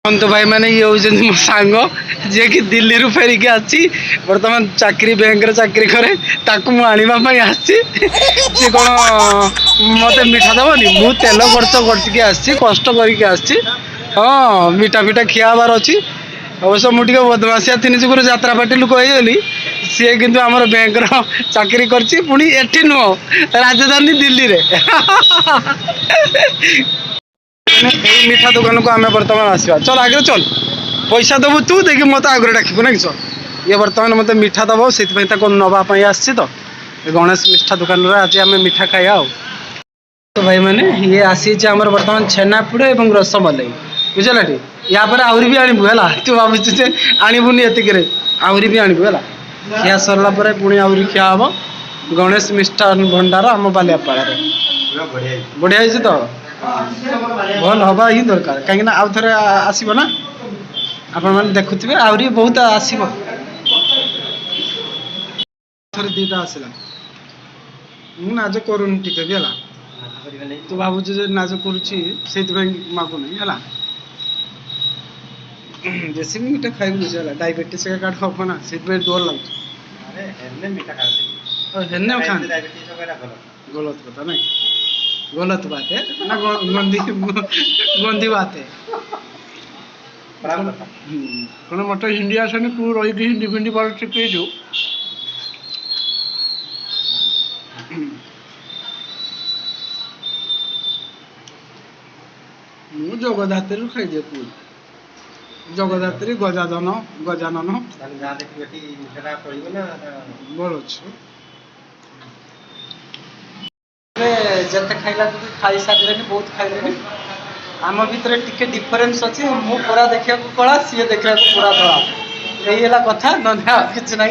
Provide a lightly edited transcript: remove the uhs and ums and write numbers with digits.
तो भाई मैंने ये हूँ मो सांग जे कि दिल्ली रू फेरिक आसी बर्तमान चाकरी बैंक रे चाकरी करे ताकू मु आनिबा पई आसी सी कोन मते मीठा दबनी मु तेल खर्च करके आसी कष्ट करके आसी हाँ मीठा फीठा खियाबार अच्छी अवश्य मुझे बदमाशिया तीन जुगर यात्रा पार्टी लोक होली सी किंतु आमर बैंक चाकरी करछि पुणी एठी नुह राजधानी दिल्ली रे यही मीठा दुकान को आम बर्तमान आसवा चल आगे चल पैसा दबु तू देखिए मत आगे डाकबू ना चल ये बर्तमान मत मीठा दब से नापी आसी तो गणेश मिठा दुकान आज आम मीठा खाया तो भाई मैंने ये आसी आमर बर्तमान छेनापोड़ और रसमलाई बुझल टी या आहरी भी आणबू है तू भावुँ से आणबुनि एतिक आहरी भी आणबू है खिया सरला पुणी आहरी खिया हम गणेश मिष्ठान भंडार आम बालियापाड़ बढ़िया तो भल हवा ही दरकार कहीं आउ थे आसब ना आपण मैंने देखुवे आहरी बहुत आसब थे दीटा आसला मुझे नाज करूनी टिके भी है तू भावुँ नाज करुच्ची मागुनी है जैसे भी मीठा खाई बुझे डायबिटीज का कार्ड हम ना से डर लगे गलत कथा नहीं गलत बात है ना गंदी बात है कौन मत हिंदी आसनी तू रही हिंदी फिंदी बाल शिखु मु जगदात्री खाई पुल जगदात्री गजानन भल अच्छे जिते खाइला खाई सारे बहुत खाइले आम भितर टिके डिफरेन्स अच्छे मु पूरा देखा कला सी देखा पूरा धला यही है कथा ना कि ना।